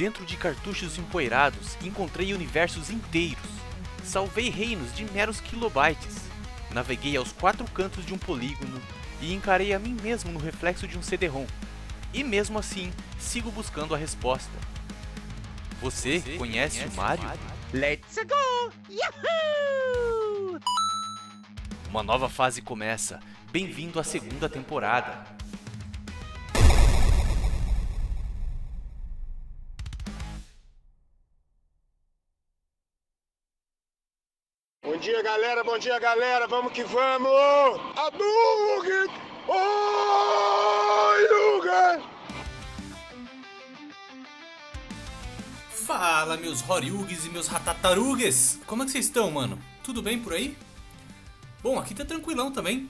Dentro de cartuchos empoeirados, encontrei universos inteiros. Salvei reinos de meros kilobytes. Naveguei aos 4 cantos de um polígono e encarei a mim mesmo no reflexo de um CD-ROM. E mesmo assim, sigo buscando a resposta. Você conhece o Mario? Let's go! Yahoo! Uma nova fase começa. Bem-vindo à segunda temporada. Bom dia, galera, vamos que vamos! Hadouken! Oi, Yuga! Fala, meus Horyugs e meus Ratatarugues! Como é que vocês estão, mano? Tudo bem por aí? Bom, aqui tá tranquilão também.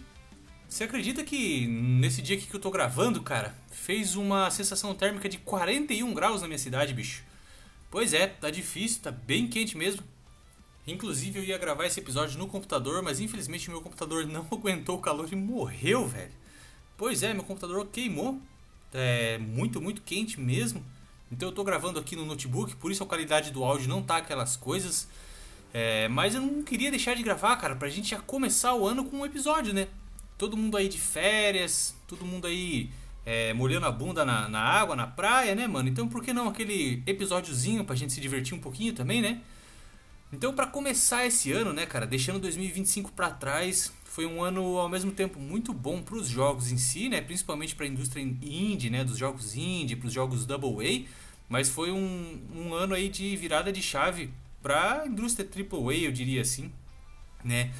Você acredita que nesse dia aqui que eu tô gravando, cara, fez uma sensação térmica de 41 graus na minha cidade, bicho? Pois é, tá difícil, tá bem quente mesmo. Inclusive eu ia gravar esse episódio no computador, mas infelizmente meu computador não aguentou o calor e morreu, velho. Pois é, meu computador queimou. É muito quente mesmo. Então eu tô gravando aqui no notebook, por isso a qualidade do áudio não tá aquelas coisas. Mas eu não queria deixar de gravar, cara, pra gente já começar o ano com um episódio, né? Todo mundo aí de férias, todo mundo aí molhando a bunda na água, na praia, né, mano? Então por que não aquele episódiozinho pra gente se divertir um pouquinho também, né? Então, pra começar esse ano, né, cara, deixando 2025 pra trás, foi um ano ao mesmo tempo muito bom pros jogos em si, né, principalmente pra indústria indie, né, dos jogos indie, pros jogos Double A, mas foi um ano aí de virada de chave pra indústria Triple A, eu diria assim, né,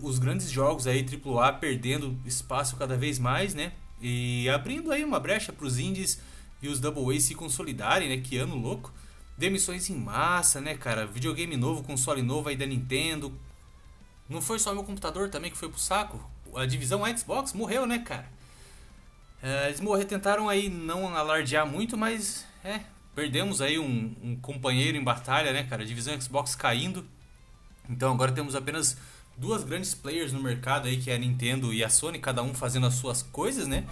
os grandes jogos aí Triple A perdendo espaço cada vez mais, né, e abrindo aí uma brecha pros indies e os Double A se consolidarem, né, que ano louco. Demissões em massa, né, cara? Videogame novo, console novo aí da Nintendo. Não foi só meu computador também que foi pro saco. A divisão Xbox morreu, né, cara? Eles tentaram aí não alardear muito, mas perdemos aí um companheiro em batalha, né, cara? A divisão Xbox caindo. Então agora temos apenas duas grandes players no mercado aí, que é a Nintendo e a Sony, cada um fazendo as suas coisas, né?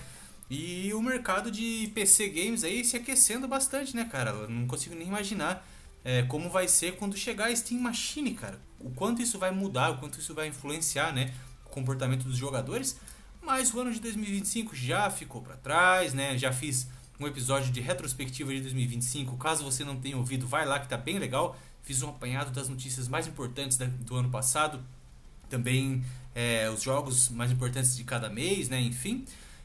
E o mercado de PC Games aí se aquecendo bastante, né, cara? Eu não consigo nem imaginar como vai ser quando chegar a Steam Machine, cara. O quanto isso vai mudar, o quanto isso vai influenciar, né, o comportamento dos jogadores. Mas o ano de 2025 já ficou pra trás, né? Já fiz um episódio de retrospectiva de 2025. Caso você não tenha ouvido, vai lá que tá bem legal. Fiz um apanhado das notícias mais importantes do ano passado. Também os jogos mais importantes de cada mês, né? Enfim.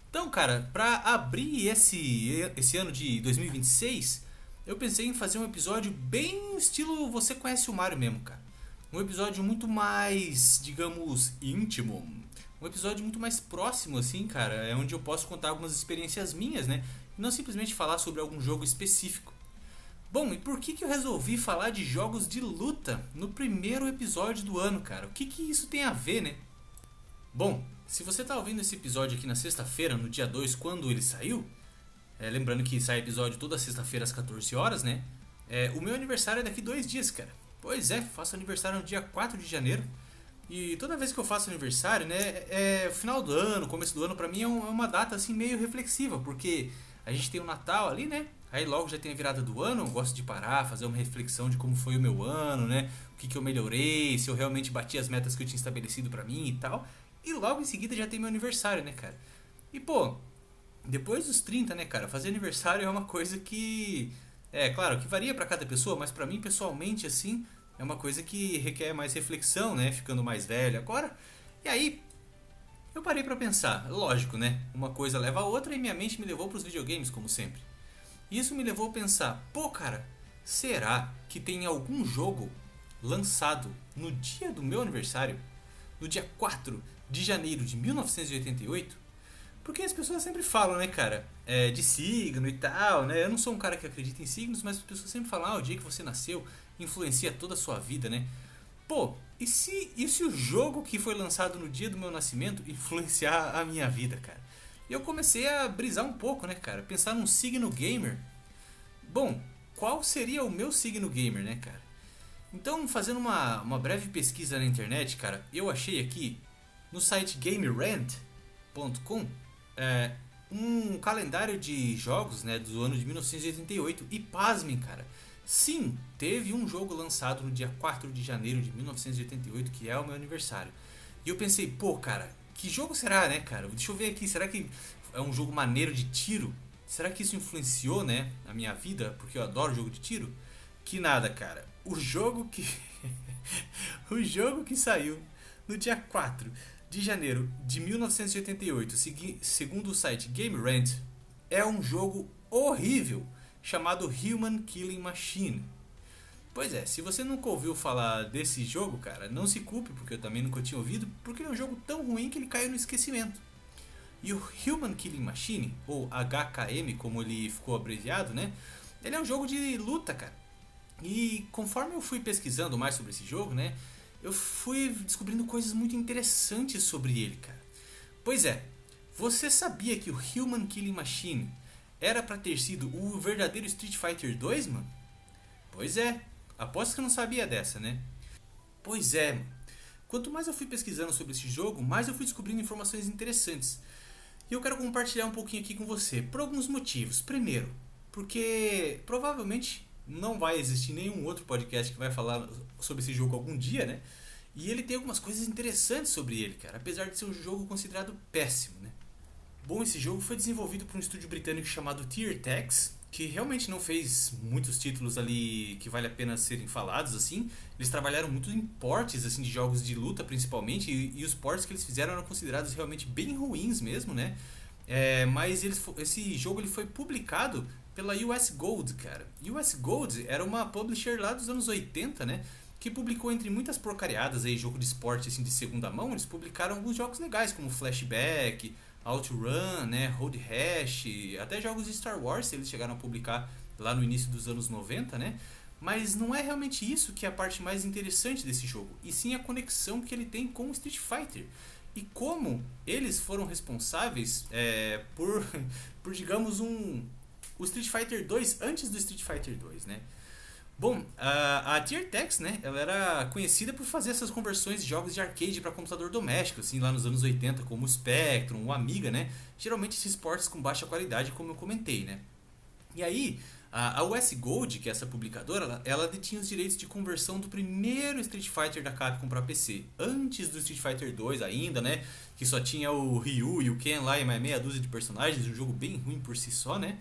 Então, cara, pra abrir esse ano de 2026, eu pensei em fazer um episódio bem estilo Você Conhece o Mario mesmo, cara. Um episódio muito mais, digamos, íntimo. Um episódio muito mais próximo, assim, cara. É onde eu posso contar algumas experiências minhas, né? E não simplesmente falar sobre algum jogo específico. Bom, e por que eu resolvi falar de jogos de luta no primeiro episódio do ano, cara? O que isso tem a ver, né? Bom, se você está ouvindo esse episódio aqui na sexta-feira, no dia 2, quando ele saiu, lembrando que sai episódio toda sexta-feira às 14 horas, né? O meu aniversário é daqui 2 dias, cara. Pois é, faço aniversário no dia 4 de janeiro. E toda vez que eu faço aniversário, né? Final do ano, começo do ano, pra mim é uma data assim meio reflexiva, porque a gente tem o Natal ali, né? Aí logo já tem a virada do ano, eu gosto de parar, fazer uma reflexão de como foi o meu ano, né? O que eu melhorei, se eu realmente bati as metas que eu tinha estabelecido pra mim e tal. E logo em seguida já tem meu aniversário, né, cara? E, pô, depois dos 30, né, cara? Fazer aniversário é uma coisa que... claro, que varia pra cada pessoa, mas pra mim, pessoalmente, assim, é uma coisa que requer mais reflexão, né? Ficando mais velho agora. E aí, eu parei pra pensar. Lógico, né? Uma coisa leva a outra e minha mente me levou pros videogames, como sempre. E isso me levou a pensar, pô, cara, será que tem algum jogo lançado no dia do meu aniversário? No dia 4 de janeiro de 1988, porque as pessoas sempre falam, né, cara, de signo e tal, né? Eu não sou um cara que acredita em signos, mas as pessoas sempre falam, o dia que você nasceu influencia toda a sua vida, né? Pô, e se o jogo que foi lançado no dia do meu nascimento influenciar a minha vida, cara? E eu comecei a brisar um pouco, né, cara? Pensar num signo gamer. Bom, qual seria o meu signo gamer, né, cara? Então, fazendo uma breve pesquisa na internet, cara, eu achei aqui no site GameRant.com um calendário de jogos, né, do ano de 1988. E pasmem, cara, sim, teve um jogo lançado no dia 4 de janeiro de 1988, que é o meu aniversário. E eu pensei, pô, cara, que jogo será, né, cara? Deixa eu ver aqui, será que é um jogo maneiro de tiro? Será que isso influenciou, né, a minha vida? Porque eu adoro jogo de tiro. Que nada, cara. O jogo que o jogo que saiu no dia 4 de janeiro de 1988, segundo o site Game Rant, é um jogo horrível chamado Human Killing Machine. Pois é, se você nunca ouviu falar desse jogo, cara, não se culpe, porque eu também nunca tinha ouvido, porque ele é um jogo tão ruim que ele caiu no esquecimento. E o Human Killing Machine, ou HKM, como ele ficou abreviado, né? Ele é um jogo de luta, cara. E conforme eu fui pesquisando mais sobre esse jogo, né? Eu fui descobrindo coisas muito interessantes sobre ele, cara. Pois é, você sabia que o Human Killing Machine era pra ter sido o verdadeiro Street Fighter 2, mano? Pois é, aposto que eu não sabia dessa, né? Pois é, mano. Quanto mais eu fui pesquisando sobre esse jogo, mais eu fui descobrindo informações interessantes. E eu quero compartilhar um pouquinho aqui com você, por alguns motivos. Primeiro, porque provavelmente não vai existir nenhum outro podcast que vai falar sobre esse jogo algum dia, né? E ele tem algumas coisas interessantes sobre ele, cara, apesar de ser um jogo considerado péssimo, né? Bom, esse jogo foi desenvolvido por um estúdio britânico chamado Tiertex, que realmente não fez muitos títulos ali que vale a pena serem falados, assim. Eles trabalharam muito em portes, assim, de jogos de luta, principalmente, e os portes que eles fizeram eram considerados realmente bem ruins mesmo, né? Mas esse jogo ele foi publicado pela US Gold, cara. US Gold era uma publisher lá dos anos 80, né? Que publicou entre muitas porcariadas aí, jogo de esporte assim, de segunda mão. Eles publicaram alguns jogos legais, como Flashback, OutRun, né? Road Rash, até jogos de Star Wars eles chegaram a publicar lá no início dos anos 90, né? Mas não é realmente isso que é a parte mais interessante desse jogo, e sim a conexão que ele tem com o Street Fighter. E como eles foram responsáveis por digamos, o Street Fighter 2 antes do Street Fighter 2, né? Bom, a Tiertex, né, ela era conhecida por fazer essas conversões de jogos de arcade para computador doméstico, assim, lá nos anos 80, como o Spectrum, o Amiga, né? Geralmente esses ports com baixa qualidade, como eu comentei, né? E aí, a US Gold, que é essa publicadora, ela detinha os direitos de conversão do primeiro Street Fighter da Capcom para PC, antes do Street Fighter 2 ainda, né? Que só tinha o Ryu e o Ken lá e mais meia dúzia de personagens, um jogo bem ruim por si só, né?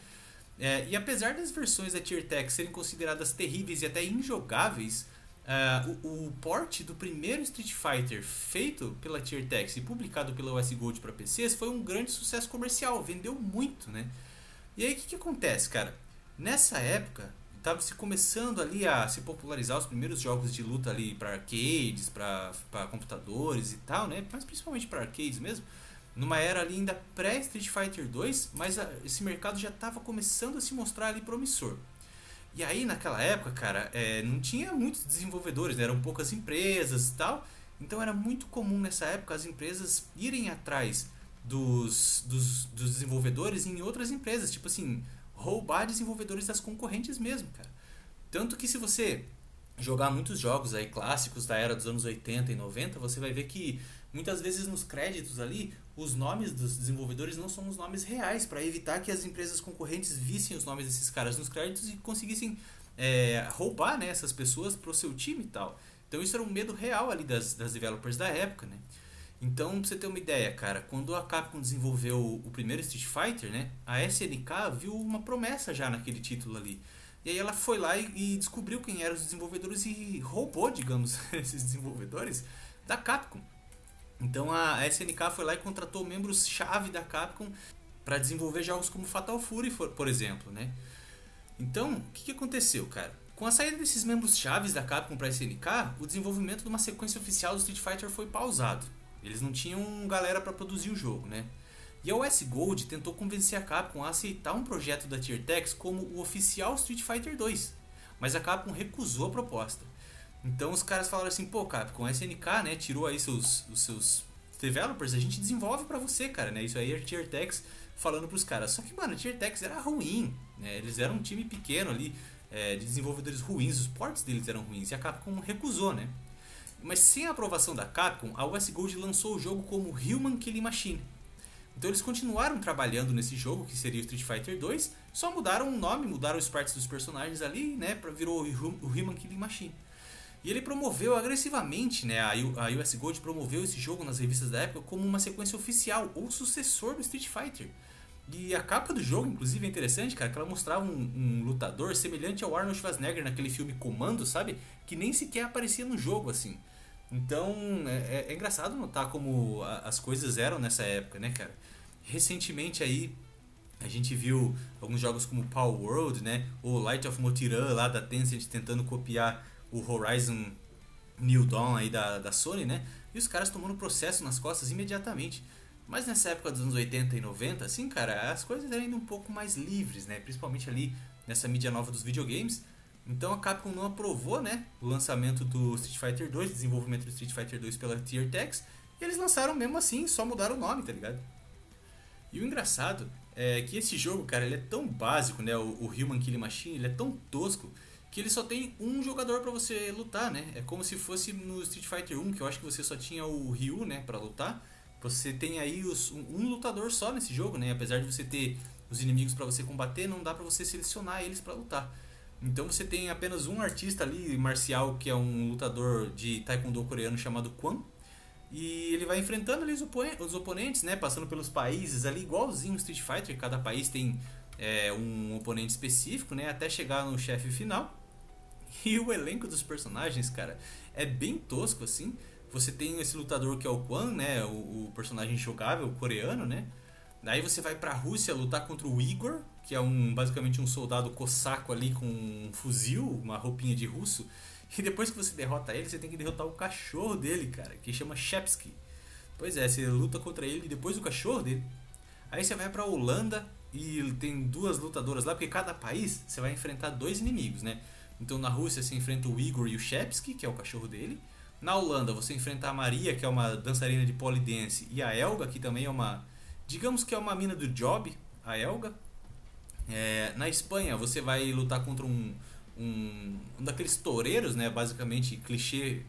E apesar das versões da Tiertex serem consideradas terríveis e até injogáveis, o port do primeiro Street Fighter feito pela Tiertex e publicado pela US Gold para PCs foi um grande sucesso comercial, vendeu muito, né? E aí o que acontece, cara? Nessa época, estava se começando ali a se popularizar os primeiros jogos de luta ali para arcades, para computadores e tal, né? Mas principalmente para arcades mesmo. Numa era ali ainda pré-Street Fighter 2, mas esse mercado já estava começando a se mostrar ali promissor. E aí naquela época, cara, não tinha muitos desenvolvedores, né? Eram poucas empresas e tal. Então era muito comum nessa época as empresas irem atrás dos desenvolvedores em outras empresas, tipo assim, roubar desenvolvedores das concorrentes mesmo, cara. Tanto que se você jogar muitos jogos aí clássicos da era dos anos 80 e 90, você vai ver que muitas vezes nos créditos ali, os nomes dos desenvolvedores não são os nomes reais, para evitar que as empresas concorrentes vissem os nomes desses caras nos créditos e conseguissem roubar, né, essas pessoas pro seu time e tal. Então isso era um medo real ali das developers da época, né? Então, pra você ter uma ideia, cara, quando a Capcom desenvolveu o primeiro Street Fighter, né, a SNK viu uma promessa já naquele título ali. E aí ela foi lá e descobriu quem eram os desenvolvedores e roubou, digamos, esses desenvolvedores da Capcom. Então a SNK foi lá e contratou membros-chave da Capcom para desenvolver jogos como Fatal Fury, por exemplo, né? Então, o que aconteceu, cara? Com a saída desses membros-chave da Capcom para a SNK, o desenvolvimento de uma sequência oficial do Street Fighter foi pausado. Eles não tinham galera para produzir o jogo, né? E a US Gold tentou convencer a Capcom a aceitar um projeto da Tiertex como o oficial Street Fighter 2, mas a Capcom recusou a proposta. Então os caras falaram assim, pô, Capcom, a SNK, né, tirou aí os seus developers, a gente desenvolve pra você, cara, né? Isso aí é a Tiertex falando pros caras. Só que, mano, a Tiertex era ruim, né? Eles eram um time pequeno ali, de desenvolvedores ruins, os ports deles eram ruins, e a Capcom recusou, né? Mas sem a aprovação da Capcom, a US Gold lançou o jogo como Human Killing Machine. Então eles continuaram trabalhando nesse jogo, que seria o Street Fighter 2, só mudaram o nome, mudaram os sprites dos personagens ali, né, virou o Human Killing Machine. E ele promoveu agressivamente, né, a US Gold promoveu esse jogo nas revistas da época como uma sequência oficial, ou sucessor do Street Fighter. E a capa do jogo, inclusive, é interessante, cara, que ela mostrava um lutador semelhante ao Arnold Schwarzenegger naquele filme Comando, sabe? Que nem sequer aparecia no jogo, assim. Então, é engraçado notar como as coisas eram nessa época, né, cara? Recentemente aí, a gente viu alguns jogos como Power World, né? Ou Light of Motiran lá da Tencent tentando copiar o Horizon New Dawn aí da Sony, né? E os caras tomando processo nas costas imediatamente. Mas nessa época dos anos 80 e 90, assim, cara, as coisas eram ainda um pouco mais livres, né? Principalmente ali nessa mídia nova dos videogames. Então a Capcom não aprovou, né, o lançamento do Street Fighter 2, desenvolvimento do Street Fighter 2 pela Tiertex, e eles lançaram mesmo assim, só mudaram o nome, tá ligado? E o engraçado é que esse jogo, cara, ele é tão básico, né, o Human Killing Machine, ele é tão tosco, que ele só tem um jogador pra você lutar, né? É como se fosse no Street Fighter 1, que eu acho que você só tinha o Ryu, né, pra lutar. Você tem aí um lutador só nesse jogo, né? Apesar de você ter os inimigos pra você combater, não dá pra você selecionar eles pra lutar. Então você tem apenas um artista ali marcial, que é um lutador de taekwondo coreano chamado Kwan. E ele vai enfrentando ali os oponentes, né? Passando pelos países ali, igualzinho o Street Fighter. Cada país tem um oponente específico, né? Até chegar no chefe final. E o elenco dos personagens, cara, é bem tosco, assim. Você tem esse lutador que é o Kwan, né? O personagem jogável coreano, né? Daí você vai pra Rússia lutar contra o Igor, que é basicamente um soldado cossaco ali com um fuzil, uma roupinha de russo. E depois que você derrota ele, você tem que derrotar o cachorro dele, cara, que chama Shepsky. Pois é, você luta contra ele e depois o cachorro dele. Aí você vai pra Holanda e tem duas lutadoras lá, porque cada país você vai enfrentar dois inimigos, né? Então na Rússia você enfrenta o Igor e o Shepsky, que é o cachorro dele. Na Holanda você enfrenta a Maria, que é uma dançarina de polidense, e a Elga, que também é uma... digamos que é uma mina do Job, a Elga. Na Espanha você vai lutar contra um daqueles toureiros, né? Basicamente clichê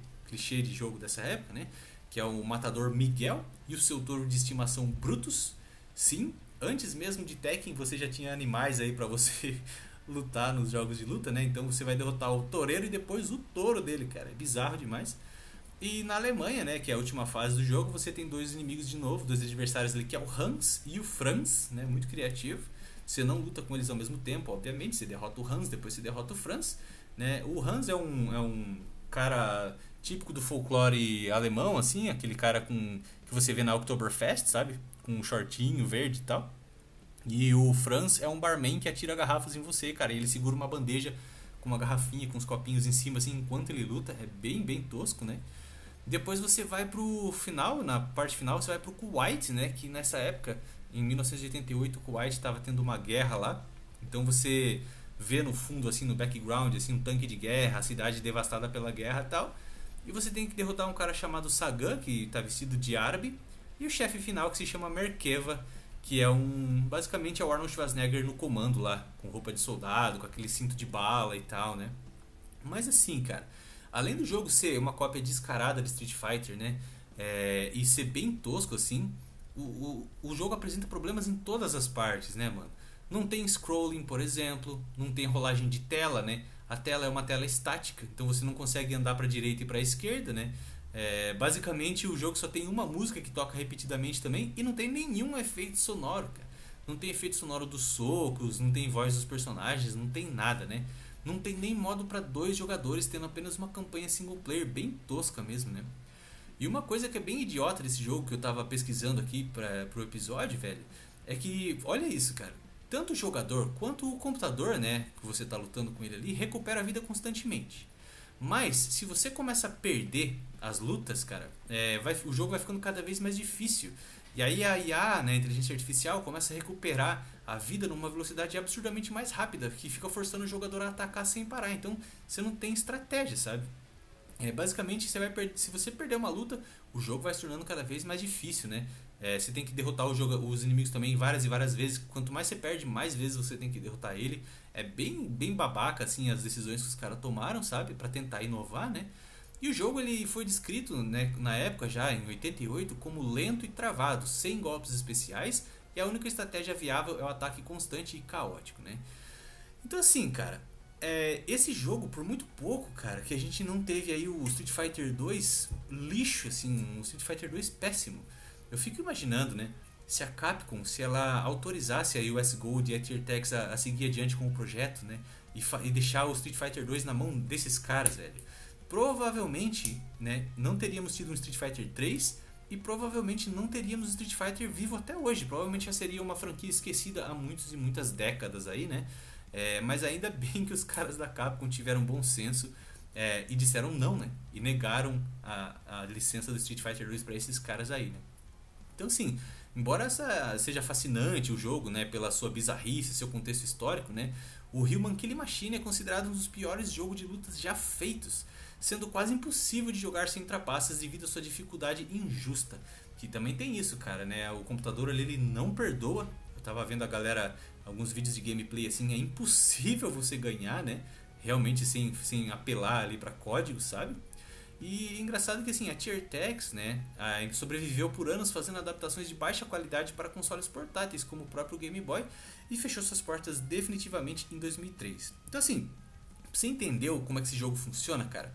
de jogo dessa época, né? Que é o matador Miguel e o seu touro de estimação Brutus. Sim, antes mesmo de Tekken você já tinha animais aí pra você lutar nos jogos de luta, né? Então você vai derrotar o toureiro e depois o touro dele, cara. É bizarro demais. E na Alemanha, né, que é a última fase do jogo, você tem dois inimigos de novo, dois adversários ali, que é o Hans e o Franz, né? Muito criativo. Você não luta com eles ao mesmo tempo, obviamente. Você derrota o Hans, depois você derrota o Franz, né? O Hans é um cara típico do folclore alemão, assim, aquele cara que você vê na Oktoberfest, sabe? Com um shortinho verde e tal. E o Franz é um barman que atira garrafas em você, cara. E ele segura uma bandeja com uma garrafinha, com uns copinhos em cima, assim, enquanto ele luta. É bem, bem tosco, né? Depois você vai pro final, na parte final, você vai pro Kuwait, né? Que nessa época, em 1988, o Kuwait estava tendo uma guerra lá. Então você vê no fundo, assim, no background, assim, um tanque de guerra, a cidade devastada pela guerra e tal. E você tem que derrotar um cara chamado Sagan, que tá vestido de árabe. E o chefe final, que se chama Merkeva, que é basicamente é o Arnold Schwarzenegger no comando lá, com roupa de soldado, com aquele cinto de bala e tal, né? Mas assim, cara, além do jogo ser uma cópia descarada de Street Fighter, né? E ser bem tosco, assim, o jogo apresenta problemas em todas as partes, né, mano? Não tem scrolling, por exemplo, não tem rolagem de tela, né? A tela é uma tela estática, então você não consegue andar pra direita e pra esquerda, né? Basicamente o jogo só tem uma música que toca repetidamente também e não tem nenhum efeito sonoro, cara. Não tem efeito sonoro dos socos, não tem voz dos personagens, não tem nada, né? Não tem nem modo pra dois jogadores, tendo apenas uma campanha single player bem tosca mesmo, né? E uma coisa que é bem idiota desse jogo, que eu tava pesquisando aqui pro episódio, velho, é que, olha isso, cara. Tanto o jogador quanto o computador, né, que você tá lutando com ele ali, recupera a vida constantemente. Mas, se você começa a perder as lutas, cara, o jogo vai ficando cada vez mais difícil. E aí a IA, né, a inteligência artificial, começa a recuperar a vida numa velocidade absurdamente mais rápida, que fica forçando o jogador a atacar sem parar. Então, você não tem estratégia, sabe? Basicamente, se você perder uma luta, o jogo vai se tornando cada vez mais difícil, né? Você tem que derrotar os inimigos também várias e várias vezes. Quanto mais você perde, mais vezes você tem que derrotar ele. É bem, bem babaca, assim, as decisões que os caras tomaram, sabe? Pra tentar inovar, né? E o jogo ele foi descrito, né, na época, já em 88, como lento e travado, sem golpes especiais, e a única estratégia viável é o ataque constante e caótico, né? Então assim, cara, esse jogo, por muito pouco, cara, que a gente não teve aí o Street Fighter 2 lixo, assim, um Street Fighter 2 péssimo. Eu fico imaginando, né, se a Capcom, se ela autorizasse a US Gold e a Tier Tex a seguir adiante com o projeto, né, e deixar o Street Fighter 2 na mão desses caras, velho. Provavelmente, né, não teríamos tido um Street Fighter 3 e provavelmente não teríamos Street Fighter vivo até hoje. Provavelmente já seria uma franquia esquecida há muitas e muitas décadas aí, né? Mas ainda bem que os caras da Capcom tiveram bom senso e disseram não, né? E negaram a licença do Street Fighter 2 para esses caras aí, né? Então, assim, embora seja fascinante o jogo, né, pela sua bizarrice, seu contexto histórico, né, o Human Kill Machine é considerado um dos piores jogos de lutas já feitos, sendo quase impossível de jogar sem trapaças devido à sua dificuldade injusta. Que também tem isso, cara, né? O computador ali, ele não perdoa. Eu tava vendo a galera, alguns vídeos de gameplay assim, é impossível você ganhar, né? Realmente sem apelar ali pra código, sabe? E engraçado que assim, a Tier Tex, né, sobreviveu por anos fazendo adaptações de baixa qualidade para consoles portáteis, como o próprio Game Boy, e fechou suas portas definitivamente em 2003. Então assim, você entendeu como é que esse jogo funciona, cara?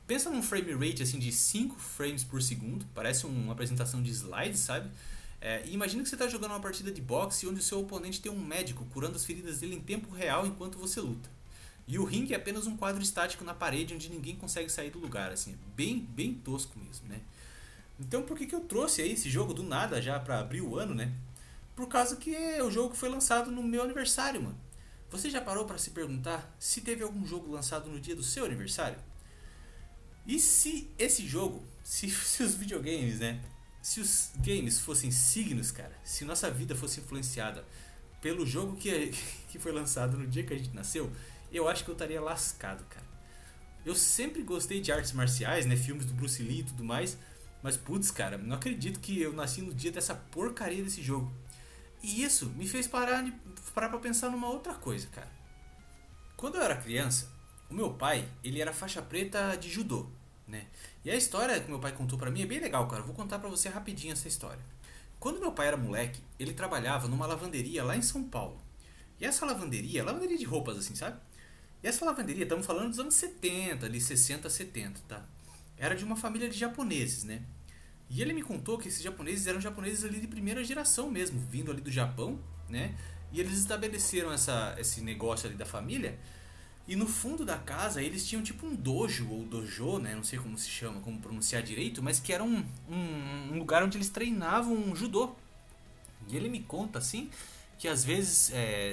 Pensa num frame rate assim, de 5 frames por segundo, parece uma apresentação de slides, sabe? E imagina que você está jogando uma partida de boxe onde o seu oponente tem um médico curando as feridas dele em tempo real enquanto você luta. E o ringue é apenas um quadro estático na parede onde ninguém consegue sair do lugar, assim, bem tosco mesmo, né? Então por que eu trouxe aí esse jogo do nada já pra abrir o ano, né? Por causa que é o jogo que foi lançado no meu aniversário, mano. Você já parou pra se perguntar se teve algum jogo lançado no dia do seu aniversário? E se esse jogo, se os videogames, né? Se os games fossem signos, cara, se nossa vida fosse influenciada pelo jogo que foi lançado no dia que a gente nasceu, eu acho que eu estaria lascado, cara. Eu sempre gostei de artes marciais, né? Filmes do Bruce Lee e tudo mais. Mas, putz, cara, não acredito que eu nasci no dia dessa porcaria desse jogo. E isso me fez parar pra pensar numa outra coisa, cara. Quando eu era criança, o meu pai, ele era faixa preta de judô, né? E a história que meu pai contou pra mim é bem legal, cara. Eu vou contar pra você rapidinho essa história. Quando meu pai era moleque, ele trabalhava numa lavanderia lá em São Paulo. E essa lavanderia de roupas assim, sabe? E essa lavanderia, estamos falando dos anos 70, ali 60, 70, tá? Era de uma família de japoneses, né? E ele me contou que esses japoneses eram japoneses ali de primeira geração mesmo, vindo ali do Japão, né? E eles estabeleceram esse negócio ali da família. E no fundo da casa eles tinham tipo um dojo ou dojo, né? Não sei como se chama, como pronunciar direito, mas que era um lugar onde eles treinavam judô. E ele me conta assim que às vezes,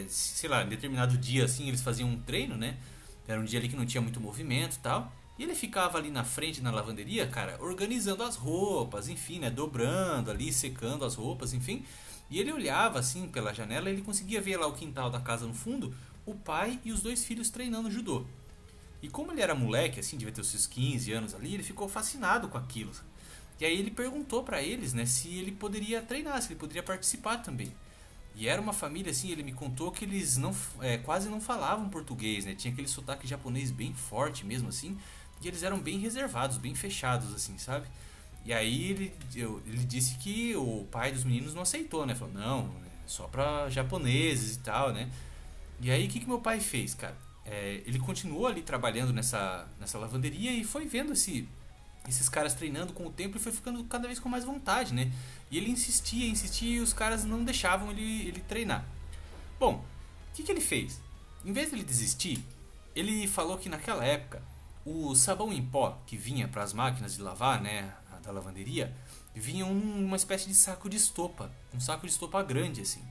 sei lá, em determinado dia assim, eles faziam um treino, né? Era um dia ali que não tinha muito movimento e tal. E ele ficava ali na frente, na lavanderia, cara, organizando as roupas, enfim, né? Dobrando ali, secando as roupas, enfim. E ele olhava assim pela janela e ele conseguia ver lá o quintal da casa no fundo, o pai e os dois filhos treinando judô. E como ele era moleque, assim, devia ter os seus 15 anos ali, ele ficou fascinado com aquilo. E aí ele perguntou pra eles, né, se ele poderia treinar, se ele poderia participar também. E era uma família, assim, ele me contou que eles quase não falavam português, né? Tinha aquele sotaque japonês bem forte mesmo, assim. E eles eram bem reservados, bem fechados, assim, sabe? E aí ele disse que o pai dos meninos não aceitou, né? Falou, não, só pra japoneses e tal, né? E aí o que meu pai fez, cara? Ele continuou ali trabalhando nessa lavanderia e foi vendo esses caras treinando com o tempo e foi ficando cada vez com mais vontade, né? E ele insistia e os caras não deixavam ele treinar. Bom, o que ele fez? Em vez de ele desistir, ele falou que naquela época o sabão em pó que vinha para as máquinas de lavar, né, da lavanderia, vinha uma espécie de saco de estopa, um saco de estopa grande assim,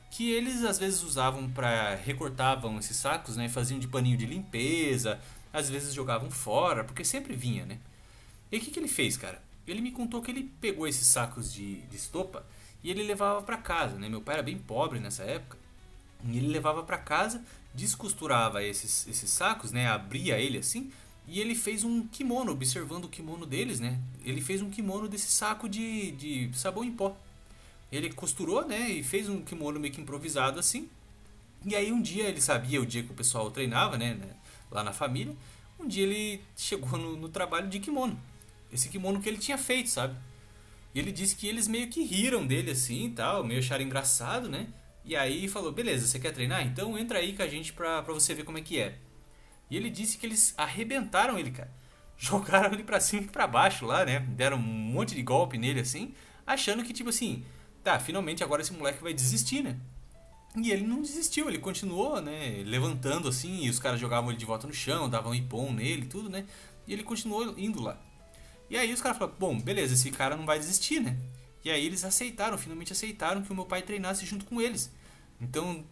que eles às vezes usavam para recortavam esses sacos, né, faziam de paninho de limpeza, às vezes jogavam fora, porque sempre vinha, né? E o que ele fez, cara? Ele me contou que ele pegou esses sacos de estopa e ele levava para casa, né? Meu pai era bem pobre nessa época. E ele levava para casa, descosturava esses sacos, né? Abria ele assim e ele fez um kimono, observando o kimono deles, né? Ele fez um kimono desse saco de sabão em pó. Ele costurou, né? E fez um kimono meio que improvisado assim. E aí um dia, ele sabia o dia que o pessoal treinava, né? Lá na família. um dia ele chegou no trabalho de kimono. Esse kimono que ele tinha feito, sabe? E ele disse que eles meio que riram dele assim e tal, meio acharam engraçado, né? E aí falou, beleza, você quer treinar? Então entra aí com a gente pra você ver como é que é. E ele disse que eles arrebentaram ele, cara. Jogaram ele pra cima e pra baixo lá, né? Deram um monte de golpe nele assim, achando que tipo assim, tá, finalmente agora esse moleque vai desistir, né? E ele não desistiu, ele continuou, né, levantando assim, e os caras jogavam ele de volta no chão, davam um ipom nele e tudo, né? E ele continuou indo lá. E aí os caras falaram, bom, beleza, esse cara não vai desistir, né? E aí eles aceitaram, finalmente aceitaram que o meu pai treinasse junto com eles. Então,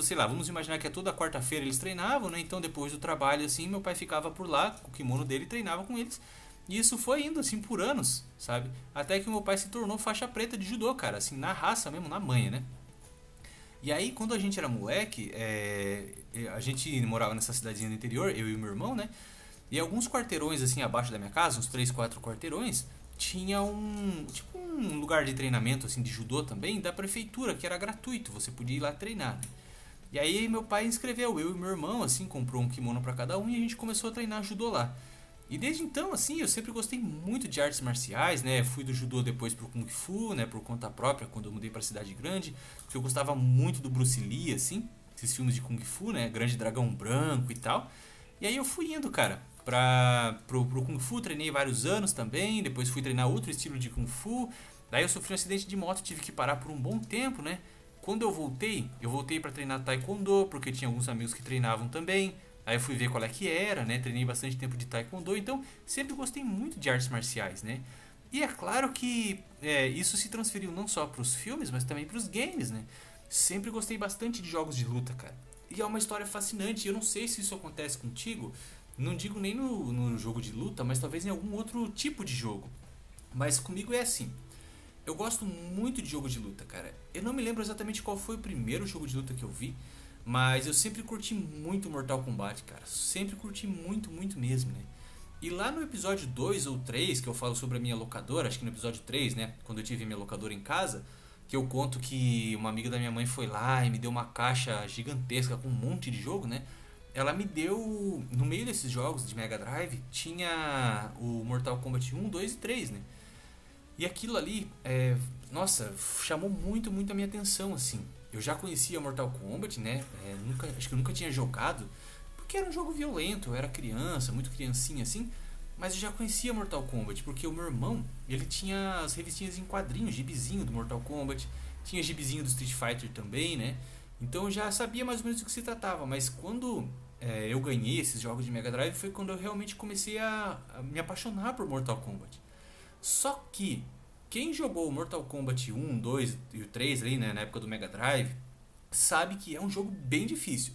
sei lá, vamos imaginar que toda quarta-feira eles treinavam, né? Então, depois do trabalho, assim, meu pai ficava por lá, com o kimono dele, e treinava com eles. E isso foi indo, assim, por anos, sabe? Até que o meu pai se tornou faixa preta de judô, cara, assim, na raça mesmo, na manha, né? E aí, quando a gente era moleque, a gente morava nessa cidadezinha do interior, eu e o meu irmão, né? E alguns quarteirões, assim, abaixo da minha casa, uns 3, 4 quarteirões, tinha um lugar de treinamento, assim, de judô também, da prefeitura, que era gratuito, você podia ir lá treinar, né? E aí meu pai inscreveu, eu e meu irmão, assim, comprou um kimono pra cada um e a gente começou a treinar judô lá. E desde então, assim, eu sempre gostei muito de artes marciais, né? Fui do judô depois pro Kung Fu, né? Por conta própria, quando eu mudei pra cidade grande. Porque eu gostava muito do Bruce Lee, assim. Esses filmes de Kung Fu, né? Grande Dragão Branco e tal. E aí eu fui indo, cara, pro Kung Fu. Treinei vários anos também. Depois fui treinar outro estilo de Kung Fu. Daí eu sofri um acidente de moto, tive que parar por um bom tempo, né? Quando eu voltei pra treinar Taekwondo, porque tinha alguns amigos que treinavam também. Aí eu fui ver qual é que era, né? Treinei bastante tempo de Taekwondo, então sempre gostei muito de artes marciais, né? E é claro que isso se transferiu não só para os filmes, mas também para os games, né? Sempre gostei bastante de jogos de luta, cara. E é uma história fascinante, eu não sei se isso acontece contigo, não digo nem no jogo de luta, mas talvez em algum outro tipo de jogo. Mas comigo é assim, eu gosto muito de jogo de luta, cara. Eu não me lembro exatamente qual foi o primeiro jogo de luta que eu vi, mas eu sempre curti muito Mortal Kombat, cara. Sempre curti muito, muito mesmo, né? E lá no episódio 2 ou 3, que eu falo sobre a minha locadora, acho que no episódio 3, né? Quando eu tive minha locadora em casa, que eu conto que uma amiga da minha mãe foi lá e me deu uma caixa gigantesca com um monte de jogo, né? Ela me deu, no meio desses jogos de Mega Drive, tinha o Mortal Kombat 1, 2 e 3, né? E aquilo ali, nossa, chamou muito, muito a minha atenção, assim. Eu já conhecia Mortal Kombat, né? Acho que eu nunca tinha jogado, porque era um jogo violento, eu era criança, muito criancinha assim. Mas eu já conhecia Mortal Kombat, porque o meu irmão, ele tinha as revistinhas em quadrinhos, gibizinho do Mortal Kombat, tinha gibizinho do Street Fighter também, né? Então eu já sabia mais ou menos do que se tratava, mas quando eu ganhei esses jogos de Mega Drive foi quando eu realmente comecei a me apaixonar por Mortal Kombat. Só que quem jogou Mortal Kombat 1, 2 e o 3 ali, né, na época do Mega Drive, sabe que é um jogo bem difícil.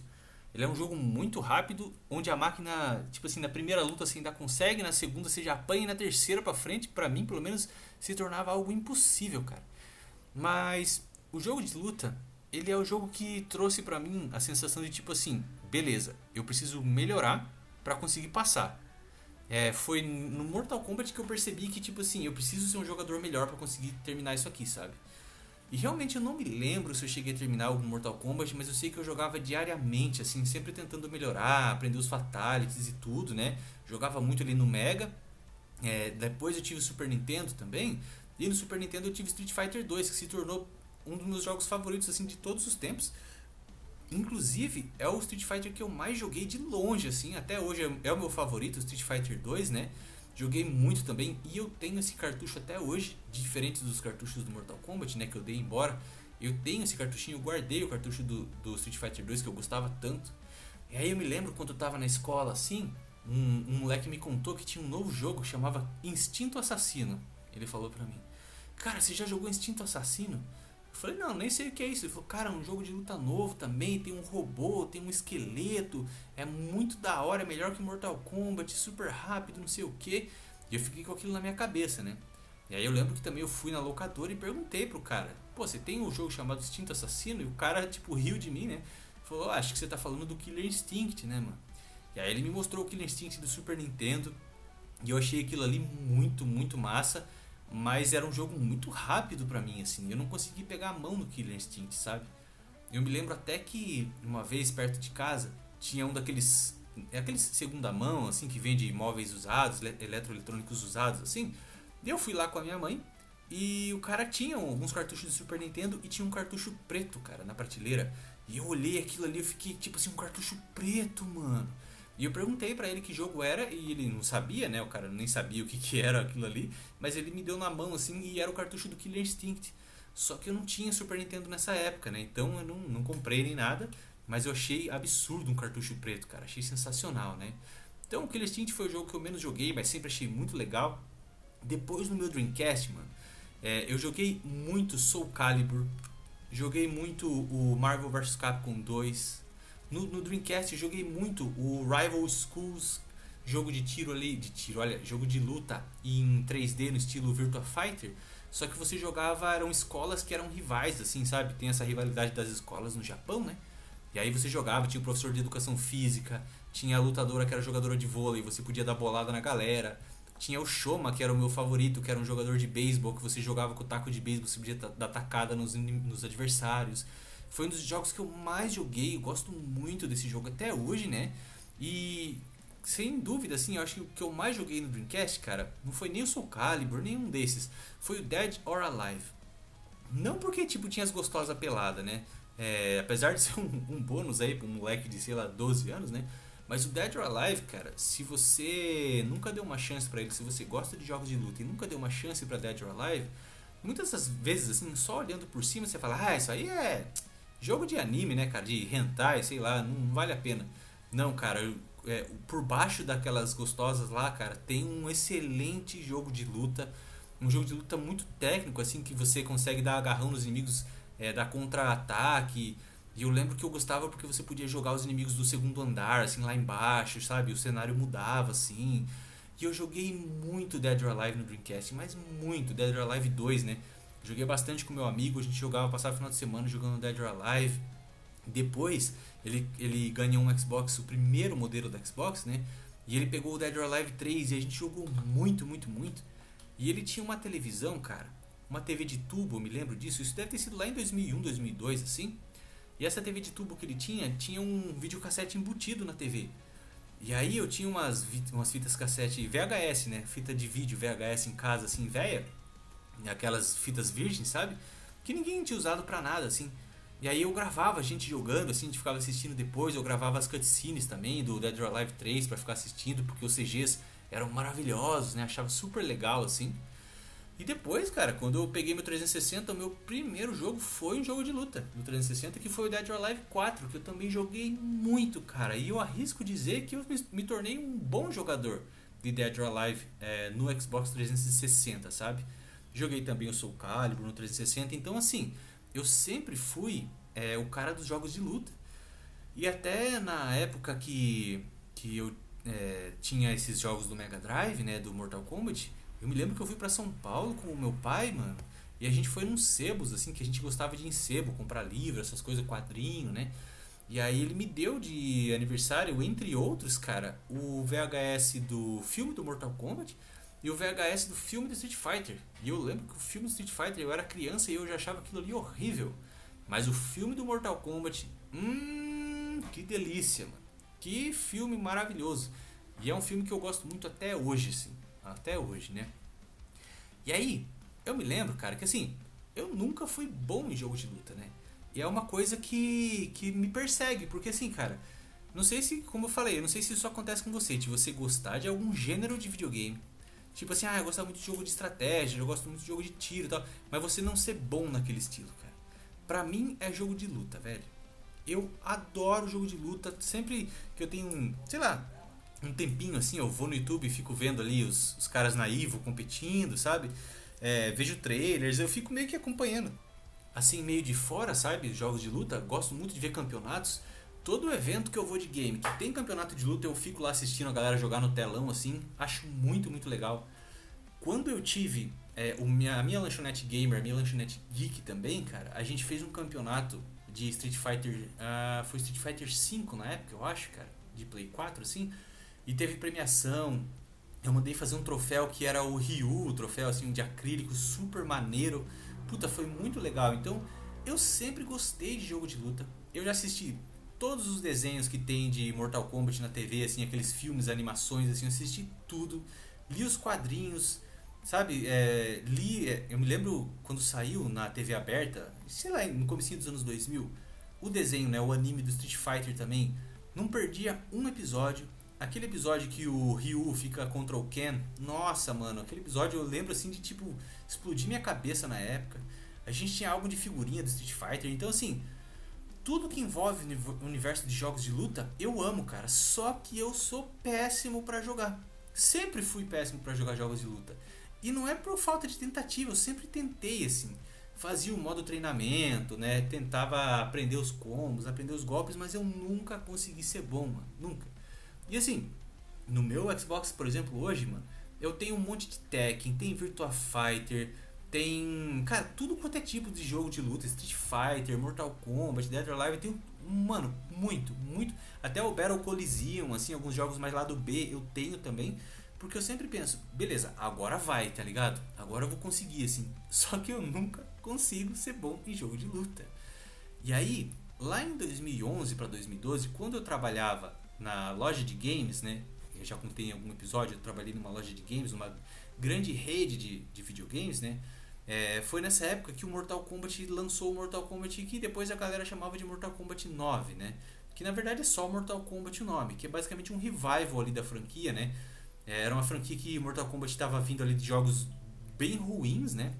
Ele é um jogo muito rápido, onde a máquina, tipo assim, na primeira luta você ainda consegue, na segunda você já apanha e na terceira pra frente, pra mim pelo menos, se tornava algo impossível, cara. Mas o jogo de luta, ele é o jogo que trouxe pra mim a sensação de tipo assim, beleza, eu preciso melhorar pra conseguir passar. Foi no Mortal Kombat que eu percebi que, tipo assim, eu preciso ser um jogador melhor pra conseguir terminar isso aqui, sabe? E realmente eu não me lembro se eu cheguei a terminar algum Mortal Kombat, mas eu sei que eu jogava diariamente, assim, sempre tentando melhorar, aprender os fatalities e tudo, né? Jogava muito ali no Mega. Depois eu tive o Super Nintendo também, e no Super Nintendo eu tive Street Fighter 2, que se tornou um dos meus jogos favoritos, assim, de todos os tempos. Inclusive, é o Street Fighter que eu mais joguei de longe, assim, até hoje é o meu favorito, o Street Fighter 2, né? Joguei muito também e eu tenho esse cartucho até hoje, diferente dos cartuchos do Mortal Kombat, né, que eu dei embora. Eu tenho esse cartuchinho, eu guardei o cartucho do Street Fighter 2 que eu gostava tanto. E aí eu me lembro quando eu tava na escola, assim, um moleque me contou que tinha um novo jogo que chamava Instinto Assassino. Ele falou pra mim, cara, você já jogou Instinto Assassino? Eu falei, não, nem sei o que é isso. Ele falou, cara, é um jogo de luta novo também, tem um robô, tem um esqueleto, é muito da hora, é melhor que Mortal Kombat, super rápido, não sei o que. E eu fiquei com aquilo na minha cabeça, né? E aí eu lembro que também eu fui na locadora e perguntei pro cara, pô, você tem um jogo chamado Instinto Assassino? E o cara, tipo, riu de mim, né? Falou, acho que você tá falando do Killer Instinct, né, mano? E aí ele me mostrou o Killer Instinct do Super Nintendo, e eu achei aquilo ali muito, muito massa. Mas era um jogo muito rápido pra mim, assim. Eu não consegui pegar a mão no Killer Instinct, sabe? Eu me lembro até que uma vez perto de casa tinha um daqueles É aquele segunda mão, assim, que vende móveis usados, eletroeletrônicos usados, assim. E eu fui lá com a minha mãe e o cara tinha alguns cartuchos de Super Nintendo e tinha um cartucho preto, cara, na prateleira. E eu olhei aquilo ali e fiquei, tipo assim, um cartucho preto, mano. E eu perguntei pra ele que jogo era e ele não sabia, né? O cara nem sabia o que era aquilo ali. Mas ele me deu na mão, assim, e era o cartucho do Killer Instinct. Só que eu não tinha Super Nintendo nessa época, né? Então eu não comprei nem nada. Mas eu achei absurdo um cartucho preto, cara. Achei sensacional, né? Então o Killer Instinct foi o jogo que eu menos joguei, mas sempre achei muito legal. Depois no meu Dreamcast, mano, eu joguei muito Soul Calibur. Joguei muito o Marvel vs Capcom 2. No Dreamcast eu joguei muito o Rival Schools, jogo de tiro ali, olha, jogo de luta em 3D no estilo Virtua Fighter. Só que você jogava, eram escolas que eram rivais, assim, sabe? Tem essa rivalidade das escolas no Japão, né? E aí você jogava, tinha o professor de educação física, tinha a lutadora que era jogadora de vôlei, você podia dar bolada na galera. Tinha o Shoma, que era o meu favorito, que era um jogador de beisebol, que você jogava com o taco de beisebol, você podia dar tacada nos adversários. Foi um dos jogos que eu mais joguei, eu gosto muito desse jogo até hoje, né? E sem dúvida, assim, eu acho que o que eu mais joguei no Dreamcast, cara, não foi nem o Soul Calibur, nenhum desses. Foi o Dead or Alive. Não porque, tipo, tinha as gostosas peladas, né? Apesar de ser um bônus aí pra um moleque de, sei lá, 12 anos, né? Mas o Dead or Alive, cara, se você nunca deu uma chance pra ele, se você gosta de jogos de luta e nunca deu uma chance pra Dead or Alive, muitas das vezes, assim, só olhando por cima, você fala, isso aí é jogo de anime, né, cara, de hentai, sei lá, não vale a pena. Não, cara, por baixo daquelas gostosas lá, cara, tem um excelente jogo de luta, um jogo de luta muito técnico, assim, que você consegue dar agarrão nos inimigos, dar contra-ataque. E eu lembro que eu gostava porque você podia jogar os inimigos do segundo andar, assim, lá embaixo, sabe? O cenário mudava, assim. E eu joguei muito Dead or Alive no Dreamcast, mas muito. Dead or Alive 2, né? Joguei bastante com meu amigo, a gente jogava, passava o final de semana jogando Dead or Alive. Depois, ele ganhou um Xbox, o primeiro modelo do Xbox, né? E ele pegou o Dead or Alive 3 e a gente jogou muito, muito, muito. E ele tinha uma televisão, cara, uma TV de tubo, eu me lembro disso. Isso deve ter sido lá em 2001, 2002, assim. E essa TV de tubo que ele tinha um videocassete embutido na TV. E aí eu tinha umas fitas cassete VHS, né? Fita de vídeo VHS em casa, assim, velha. Aquelas fitas virgens, sabe? Que ninguém tinha usado pra nada, assim. E aí eu gravava a gente jogando, assim, a gente ficava assistindo depois. Eu gravava as cutscenes também do Dead or Alive 3 pra ficar assistindo, porque os CGs eram maravilhosos, né? Achava super legal, assim. E depois, cara, quando eu peguei meu 360, o meu primeiro jogo foi um jogo de luta no 360, que foi o Dead or Alive 4, que eu também joguei muito, cara. E eu arrisco dizer que eu me tornei um bom jogador de Dead or Alive no Xbox 360, sabe? Joguei também o Soul Calibur no 360, então assim, eu sempre fui o cara dos jogos de luta. E até na época que eu tinha esses jogos do Mega Drive, né, do Mortal Kombat, eu me lembro que eu fui pra São Paulo com o meu pai, mano, e a gente foi num sebos, assim, que a gente gostava de ir em sebo, comprar livro, essas coisas, quadrinho, né? E aí ele me deu de aniversário, entre outros, cara, o VHS do filme do Mortal Kombat e o VHS do filme do Street Fighter. E eu lembro que o filme do Street Fighter, eu era criança e eu já achava aquilo ali horrível. Mas o filme do Mortal Kombat, que delícia, mano. Que filme maravilhoso. E é um filme que eu gosto muito até hoje, assim. Até hoje, né? E aí, eu me lembro, cara, que assim, eu nunca fui bom em jogo de luta, né? E é uma coisa que me persegue, porque assim, cara, não sei se, como eu falei, eu não sei se isso acontece com você, de você gostar de algum gênero de videogame. Tipo assim, eu gosto muito de jogo de estratégia, eu gosto muito de jogo de tiro e tal, mas você não ser bom naquele estilo, cara. Pra mim é jogo de luta, velho. Eu adoro jogo de luta, sempre que eu tenho, sei lá, um tempinho assim, eu vou no YouTube e fico vendo ali os caras na Ivo competindo, sabe? Vejo trailers, eu fico meio que acompanhando. Assim, meio de fora, sabe? Jogos de luta, gosto muito de ver campeonatos. Todo evento que eu vou de game, que tem campeonato de luta, eu fico lá assistindo a galera jogar no telão, assim. Acho muito, muito legal. Quando eu tive a minha lanchonete gamer, a minha lanchonete geek também, cara, a gente fez um campeonato de Street Fighter, foi Street Fighter 5 na época, eu acho, cara, de Play 4, assim. E teve premiação. Eu mandei fazer um troféu que era o Ryu, o troféu assim de acrílico, super maneiro. Puta, foi muito legal. Então, eu sempre gostei de jogo de luta. Eu já assisti todos os desenhos que tem de Mortal Kombat na TV, assim, aqueles filmes, animações, assim, eu assisti tudo, li os quadrinhos, sabe, eu me lembro quando saiu na TV aberta, sei lá, no comecinho dos anos 2000, o desenho, né, o anime do Street Fighter também, não perdia um episódio. Aquele episódio que o Ryu fica contra o Ken, nossa, mano, aquele episódio eu lembro assim de tipo explodir minha cabeça na época. A gente tinha álbum de figurinha do Street Fighter, então assim, tudo que envolve o universo de jogos de luta, eu amo, cara. Só que eu sou péssimo pra jogar. Sempre fui péssimo pra jogar jogos de luta. E não é por falta de tentativa, eu sempre tentei assim. Fazia o modo treinamento, né? Tentava aprender os combos, aprender os golpes, mas eu nunca consegui ser bom, mano. Nunca. E assim, no meu Xbox, por exemplo, hoje, mano, eu tenho um monte de Tekken, tem Virtua Fighter, tem, cara, tudo quanto é tipo de jogo de luta, Street Fighter, Mortal Kombat, Dead or Alive, tem, mano, muito, até o Battle Coliseum, assim, alguns jogos mais lá do B eu tenho também, porque eu sempre penso, beleza, agora vai, tá ligado? Agora eu vou conseguir, assim, só que eu nunca consigo ser bom em jogo de luta. E aí, lá em 2011 para 2012, quando eu trabalhava na loja de games, né? Eu já contei em algum episódio, eu trabalhei numa loja de games, uma grande rede de videogames, né? Foi nessa época que o Mortal Kombat lançou o Mortal Kombat, que depois a galera chamava de Mortal Kombat 9, né? Que na verdade é só Mortal Kombat o nome, que é basicamente um revival ali da franquia, né? Era uma franquia que Mortal Kombat estava vindo ali de jogos bem ruins, né?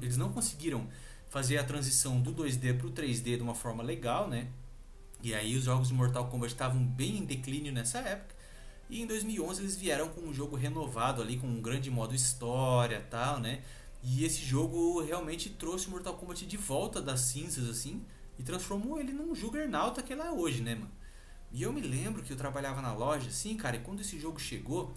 Eles não conseguiram fazer a transição do 2D pro 3D de uma forma legal, né? E aí os jogos de Mortal Kombat estavam bem em declínio nessa época. E em 2011 eles vieram com um jogo renovado ali, com um grande modo história e tal, né? E esse jogo realmente trouxe o Mortal Kombat de volta das cinzas, assim, e transformou ele num juggernaut que ele é hoje, né, mano? E eu me lembro que eu trabalhava na loja, assim, cara, e quando esse jogo chegou,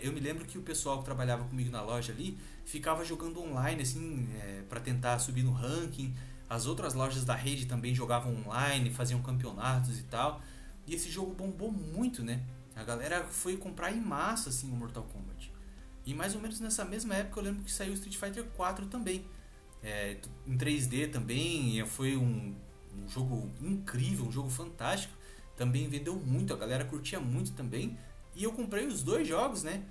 eu me lembro que o pessoal que trabalhava comigo na loja ali ficava jogando online, assim, pra tentar subir no ranking. As outras lojas da rede também jogavam online, faziam campeonatos e tal. E esse jogo bombou muito, né? A galera foi comprar em massa, assim, o Mortal Kombat. E mais ou menos nessa mesma época eu lembro que saiu o Street Fighter 4 também. Em 3D também, foi um jogo incrível, um jogo fantástico. Também vendeu muito, a galera curtia muito também. E eu comprei os dois jogos, né?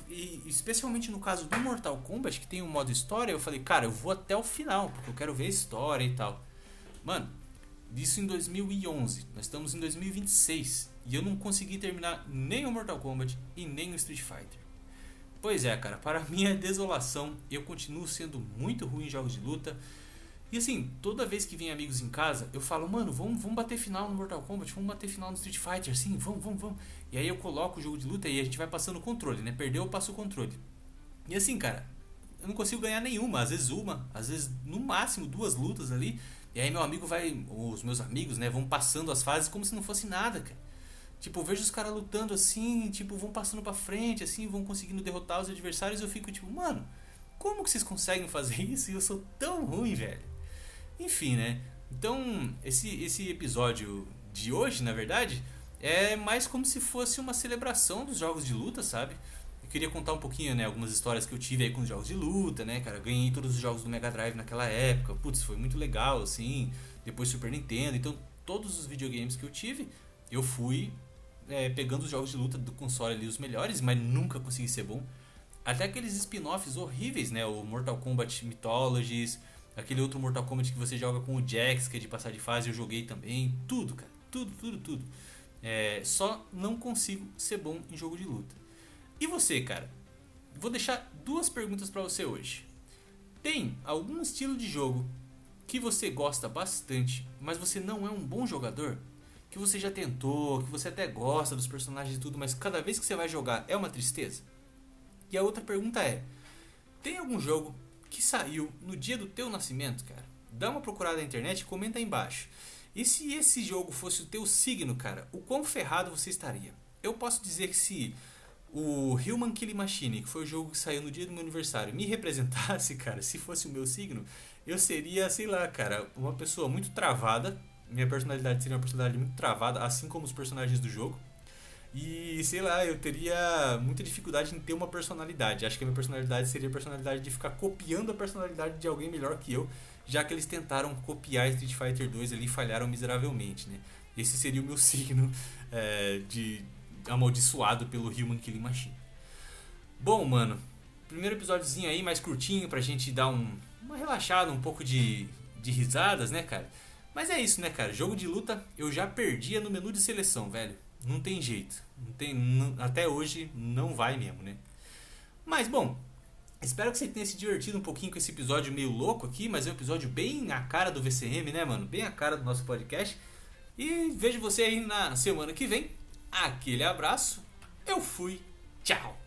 E especialmente no caso do Mortal Kombat, que tem um modo história, eu falei, cara, eu vou até o final, porque eu quero ver a história e tal. Mano, isso em 2011, nós estamos em 2026, e eu não consegui terminar nem o Mortal Kombat e nem o Street Fighter. Pois é, cara, para minha desolação, eu continuo sendo muito ruim em jogos de luta. E assim, toda vez que vem amigos em casa, eu falo, mano, vamos bater final no Mortal Kombat, vamos bater final no Street Fighter, sim, vamos. E aí eu coloco o jogo de luta e a gente vai passando o controle, né? Perdeu, eu passo o controle. E assim, cara, eu não consigo ganhar nenhuma, às vezes no máximo 2 lutas ali. E aí os meus amigos, né, vão passando as fases como se não fosse nada, cara. Tipo, eu vejo os caras lutando assim, tipo, vão passando pra frente, assim, vão conseguindo derrotar os adversários. Eu fico tipo, mano, como que vocês conseguem fazer isso e eu sou tão ruim, velho? Enfim, né? Então, esse episódio de hoje, na verdade, é mais como se fosse uma celebração dos jogos de luta, sabe? Eu queria contar um pouquinho, né, algumas histórias que eu tive aí com os jogos de luta, né, cara? Eu ganhei todos os jogos do Mega Drive naquela época. Putz, foi muito legal, assim. Depois Super Nintendo. Então, todos os videogames que eu tive, eu fui pegando os jogos de luta do console ali, os melhores, mas nunca consegui ser bom. Até aqueles spin-offs horríveis, né? O Mortal Kombat Mythologies, aquele outro Mortal Kombat que você joga com o Jax, que é de passar de fase, eu joguei também. Tudo, cara. Tudo. Só não consigo ser bom em jogo de luta. E você, cara? Vou deixar 2 perguntas pra você hoje. Tem algum estilo de jogo que você gosta bastante, mas você não é um bom jogador? Que você já tentou, que você até gosta dos personagens e tudo, mas cada vez que você vai jogar é uma tristeza? E a outra pergunta é: tem algum jogo que saiu no dia do teu nascimento, cara? Dá uma procurada na internet e comenta aí embaixo. E se esse jogo fosse o teu signo, cara, o quão ferrado você estaria? Eu posso dizer que se o Human Killing Machine, que foi o jogo que saiu no dia do meu aniversário, me representasse, cara, se fosse o meu signo, eu seria, sei lá, cara, uma pessoa muito travada. Minha personalidade seria uma personalidade muito travada, assim como os personagens do jogo. E, sei lá, eu teria muita dificuldade em ter uma personalidade. Acho que a minha personalidade seria a personalidade de ficar copiando a personalidade de alguém melhor que eu, já que eles tentaram copiar Street Fighter 2 ali e falharam miseravelmente, né? Esse seria o meu signo de amaldiçoado pelo Human Killing Machine. Bom, mano, primeiro episódiozinho aí, mais curtinho, pra gente dar uma relaxada, um pouco de risadas, né, cara? Mas é isso, né, cara? Jogo de luta eu já perdia no menu de seleção, velho. Não tem jeito. Até hoje não vai mesmo, né? Mas, bom, espero que você tenha se divertido um pouquinho com esse episódio meio louco aqui, mas é um episódio bem a cara do VCM, né, mano? Bem a cara do nosso podcast. E vejo você aí na semana que vem. Aquele abraço. Eu fui. Tchau.